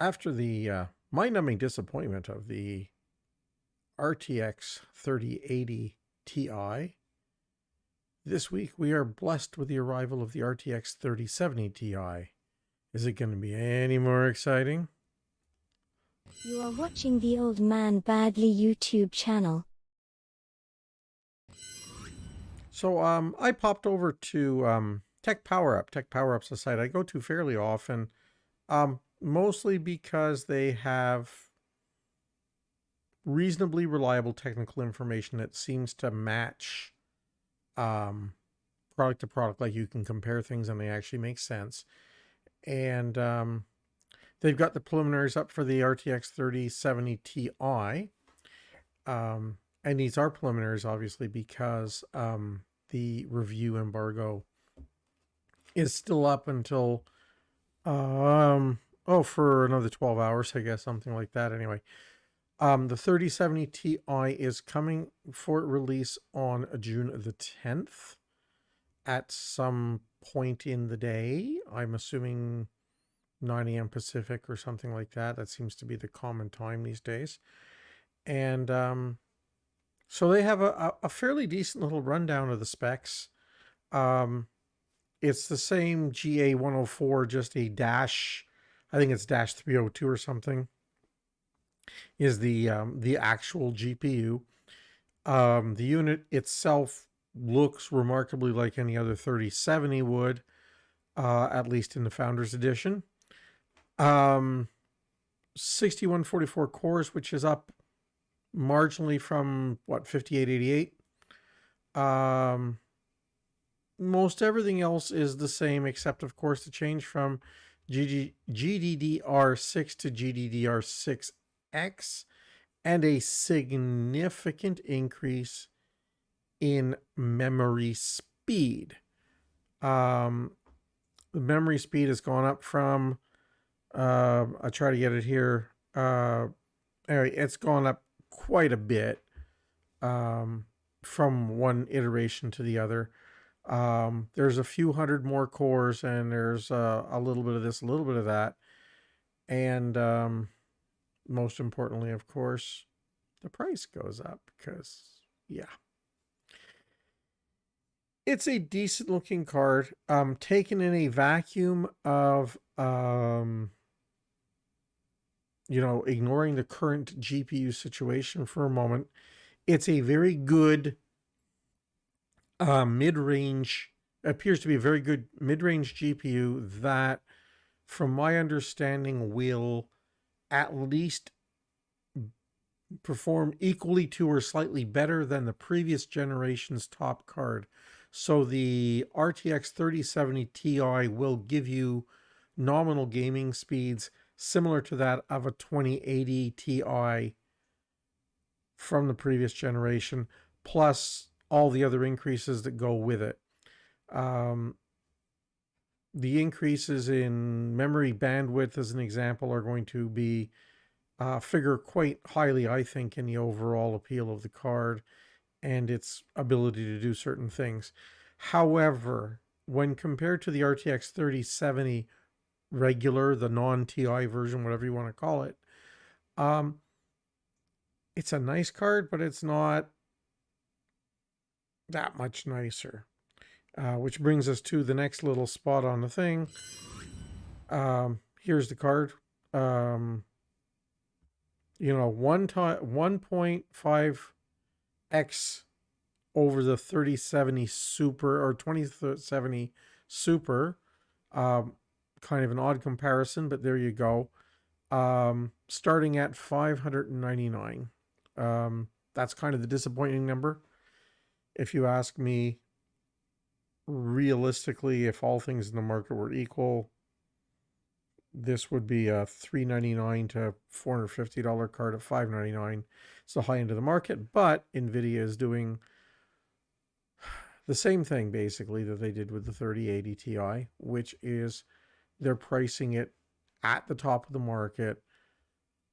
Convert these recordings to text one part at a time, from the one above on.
After the mind-numbing disappointment of the RTX 3080 Ti, this week we are blessed with the arrival of the RTX 3070 Ti. Is it going to be any more exciting? You are watching the Old Man Badly YouTube channel. So I popped over to Tech Power Up. Tech Power Up's a site I go to fairly often, mostly because they have reasonably reliable technical information that seems to match product to product. Like, you can compare things and they actually make sense. And they've got the preliminaries up for the RTX 3070 Ti. And these are preliminaries, obviously, because the review embargo is still up until, for another 12 hours, I guess, something like that. Anyway, the 3070 Ti is coming for release on June the 10th at some point in the day. I'm assuming 9 a.m. Pacific or something like that. That seems to be the common time these days. And so they have a fairly decent little rundown of the specs. It's the same GA104, just a dash, I think it's dash 302 or something, is the actual GPU. The unit itself looks remarkably like any other 3070 would, at least in the Founders Edition. 6144 cores, which is up marginally from 5888. Most everything else is the same, except of course the change from GDDR6 to GDDR6X, and a significant increase in memory speed. The memory speed has gone up from, I'll try to get it here. Anyway, it's gone up quite a bit from one iteration to the other. There's a few hundred more cores, and there's a little bit of this, a little bit of that. And most importantly, of course, the price goes up because, yeah. It's a decent looking card, taken in a vacuum of, ignoring the current GPU situation for a moment. It's a very good mid-range, appears to be a very good mid-range GPU that, from my understanding, will at least perform equally to or slightly better than the previous generation's top card. So the RTX 3070 Ti will give you nominal gaming speeds similar to that of a 2080 Ti from the previous generation, plus all the other increases that go with it. The increases in memory bandwidth, as an example, are going to be figure quite highly, I think, in the overall appeal of the card and its ability to do certain things. However, when compared to the RTX 3070 regular, the non-TI version, whatever you want to call it, it's a nice card, but it's not that much nicer. Which brings us to the next little spot on the thing. Here's the card. 1.5x over the 3070 Super or 2070 Super. Kind of an odd comparison, but there you go. Starting at $599. That's kind of the disappointing number. If you ask me, realistically, if all things in the market were equal, this would be a $399 to $450 card at $599. It's the high end of the market, but NVIDIA is doing the same thing basically that they did with the 3080 Ti, which is they're pricing it at the top of the market,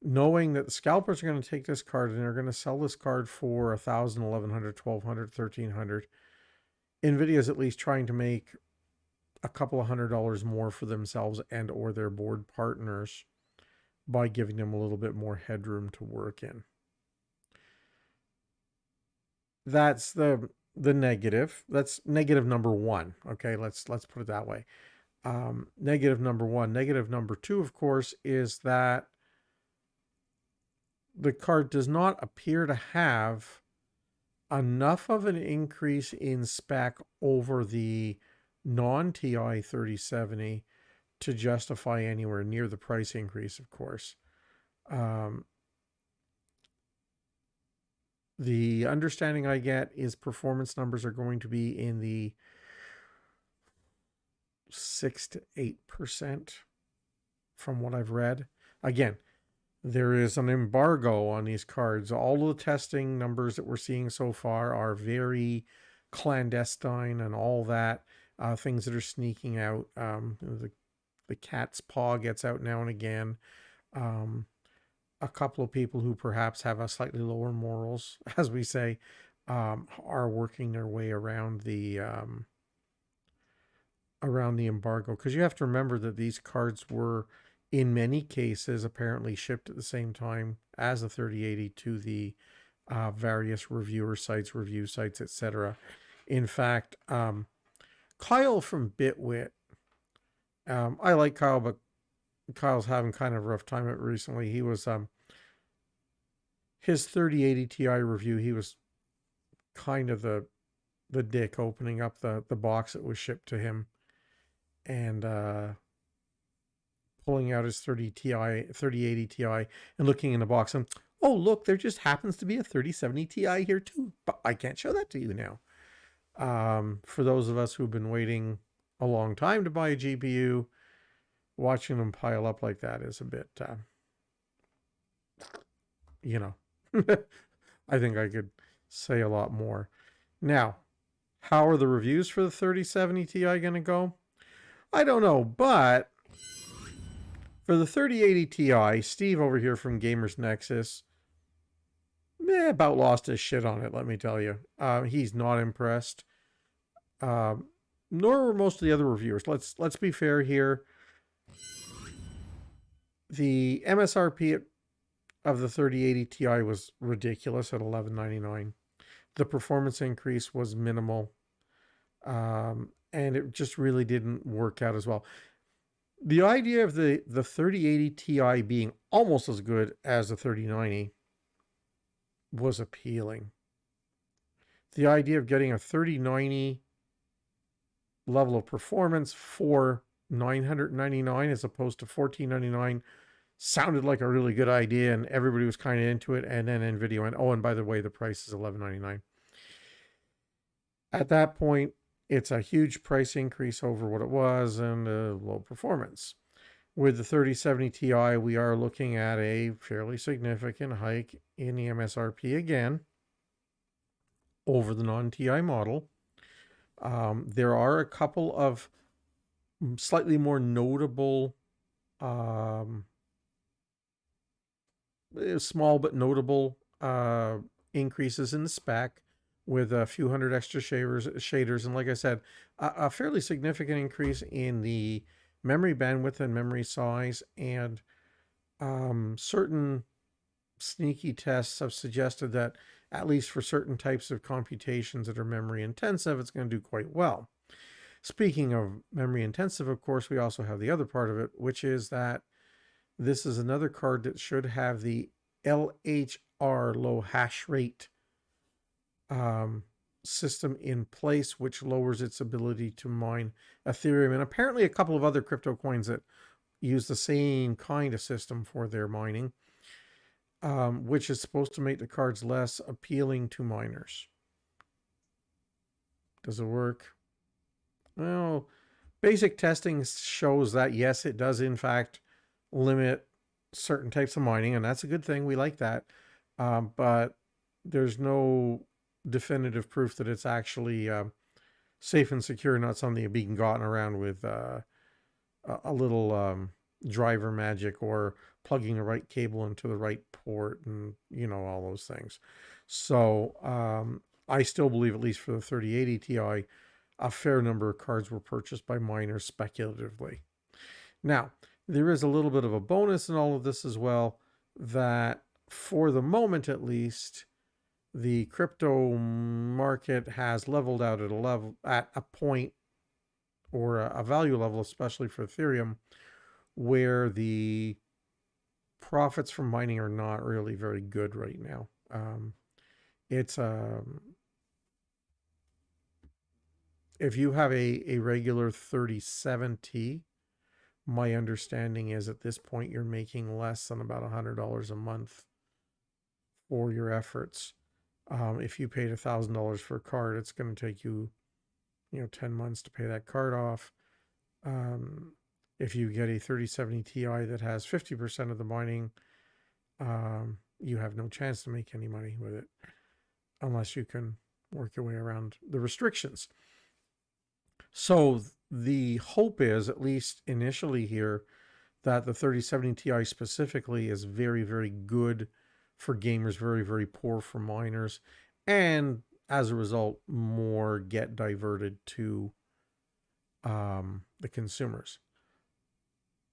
knowing that the scalpers are going to take this card and they're going to sell this card for $1,000, $1,100, $1,200, $1,300. NVIDIA is at least trying to make a couple of $100 more for themselves and or their board partners by giving them a little bit more headroom to work in. That's the negative. That's negative number one. Okay, let's put it that way. Negative number one. Negative number two, of course, is that the card does not appear to have enough of an increase in spec over the non-TI 3070 to justify anywhere near the price increase, of course. The understanding I get is performance numbers are going to be in the 6 to 8% from what I've read. Again, there is an embargo on these cards. All of the testing numbers that we're seeing so far are very clandestine and all that. Things that are sneaking out. The cat's paw gets out now and again. A couple of people who perhaps have a slightly lower morals, as we say, are working their way around the embargo, because you have to remember that these cards were in many cases apparently shipped at the same time as the 3080 to the various review sites, etc. In fact, Kyle from Bitwit, I like Kyle, but Kyle's having kind of a rough time recently. He was his 3080 Ti review, he was kind of the dick opening up the box that was shipped to him and pulling out his 3080 Ti and looking in the box and, oh, look, there just happens to be a 3070 Ti here too, but I can't show that to you now. For those of us who've been waiting a long time to buy a GPU, watching them pile up like that is a bit, I think I could say a lot more. Now, how are the reviews for the 3070 Ti going to go? I don't know, but for the 3080 Ti, Steve over here from Gamers Nexus, about lost his shit on it, let me tell you. He's not impressed. Nor were most of the other reviewers. Let's be fair here. The MSRP of the 3080 Ti was ridiculous at $1199. The performance increase was minimal. And it just really didn't work out as well. The idea of the 3080 Ti being almost as good as the 3090 was appealing. The idea of getting a 3090 level of performance for $999 as opposed to $1499 sounded like a really good idea, and everybody was kind of into it. And then NVIDIA went, oh, and by the way, the price is $1199. At that point, it's a huge price increase over what it was and a low performance. With the 3070 Ti, we are looking at a fairly significant hike in the MSRP again over the non-Ti model. There are a couple of slightly more notable, small but notable increases in the spec, with a few hundred extra shaders, and like I said, a fairly significant increase in the memory bandwidth and memory size, and certain sneaky tests have suggested that at least for certain types of computations that are memory intensive, it's going to do quite well. Speaking of memory intensive, of course, we also have the other part of it, which is that this is another card that should have the LHR, low hash rate, system in place, which lowers its ability to mine Ethereum, and apparently a couple of other crypto coins that use the same kind of system for their mining, which is supposed to make the cards less appealing to miners. Does it work? Well, basic testing shows that yes, it does in fact limit certain types of mining, and that's a good thing. We like that, but there's no definitive proof that it's actually safe and secure, not something being gotten around with a little driver magic or plugging the right cable into the right port and all those things. So I still believe, at least for the 3080 Ti, a fair number of cards were purchased by miners speculatively. Now, There is a little bit of a bonus in all of this as well, that for the moment at least, the crypto market has leveled out at a point or a value level, especially for Ethereum, where the profits from mining are not really very good right now. It's if you have a regular 3070, my understanding is at this point you're making less than about $100 a month for your efforts. If you paid $1,000 for a card, it's going to take you, 10 months to pay that card off. If you get a 3070 Ti that has 50% of the mining, you have no chance to make any money with it unless you can work your way around the restrictions. So the hope is, at least initially here, that the 3070 Ti specifically is very, very good for gamers, very, very poor for miners, and as a result, more get diverted to the consumers.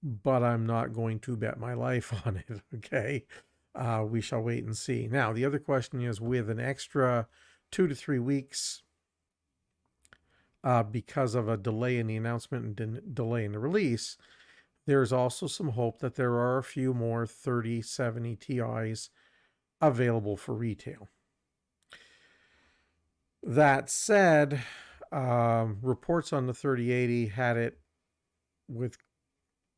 But I'm not going to bet my life on it, okay? We shall wait and see. Now, the other question is, with an extra 2 to 3 weeks because of a delay in the announcement and delay in the release, there's also some hope that there are a few more 3070 Ti's available for retail. That said, reports on the 3080 had it with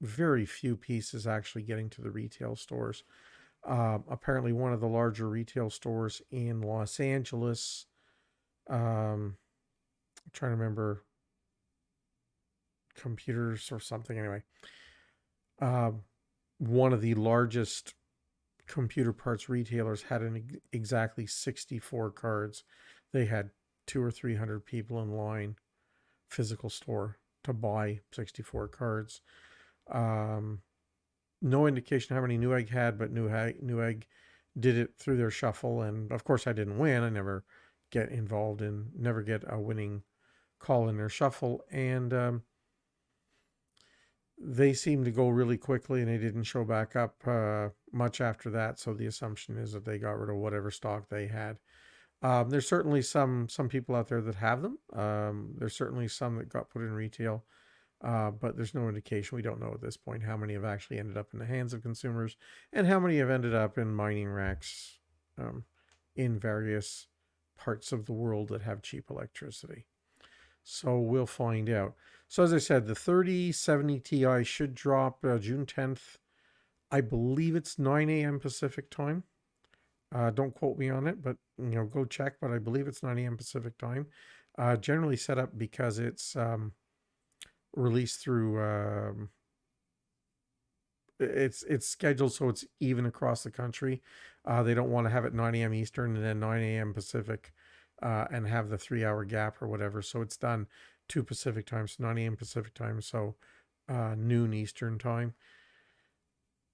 very few pieces actually getting to the retail stores. Apparently one of the larger retail stores in Los Angeles, I'm trying to remember, computers or something anyway, one of the largest computer parts retailers had exactly 64 cards. They had 200 or 300 people in line, physical store, to buy 64 cards. No indication how many Newegg had, but Newegg did it through their shuffle, and of course I didn't win. I never get a winning call in their shuffle, and they seemed to go really quickly, and they didn't show back up much after that. So the assumption is that they got rid of whatever stock they had. There's certainly some people out there that have them. There's certainly some that got put in retail, but there's no indication. We don't know at this point how many have actually ended up in the hands of consumers and how many have ended up in mining racks in various parts of the world that have cheap electricity. So we'll find out. So as I said, the 3070 Ti should drop June 10th. I believe it's 9 a.m. Pacific time. Don't quote me on it, but go check. But I believe it's 9 a.m. Pacific time. Generally set up because it's released through. It's scheduled so it's even across the country. They don't want to have it 9 a.m. Eastern and then 9 a.m. Pacific, and have the 3-hour gap or whatever. So it's done 2 Pacific time, so 9 a.m. Pacific time, so noon Eastern time.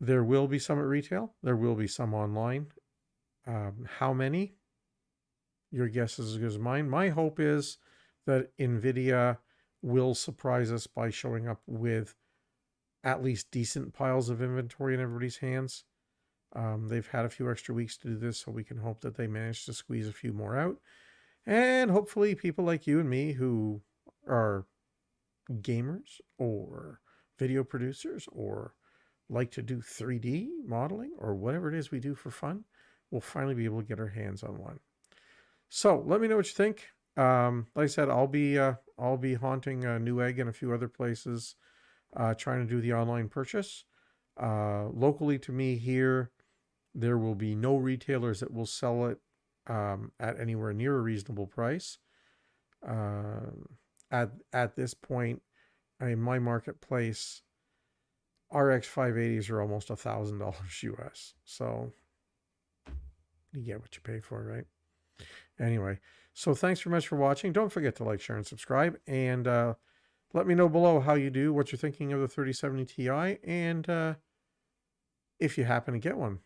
There will be some at retail. There will be some online. How many? Your guess is as good as mine. My hope is that NVIDIA will surprise us by showing up with at least decent piles of inventory in everybody's hands. They've had a few extra weeks to do this, so we can hope that they manage to squeeze a few more out. And hopefully people like you and me who are gamers or video producers or like to do 3D modeling or whatever it is we do for fun, we'll finally be able to get our hands on one. So let me know what you think. Like I said, I'll be haunting Newegg and a few other places, trying to do the online purchase. Locally to me here, there will be no retailers that will sell it at anywhere near a reasonable price. At this point, in my marketplace, RX 580s are almost $1,000 US. So you get what you pay for, right? Anyway, so thanks very much for watching. Don't forget to like, share, and subscribe. And let me know below how you do, what you're thinking of the 3070 Ti, and if you happen to get one.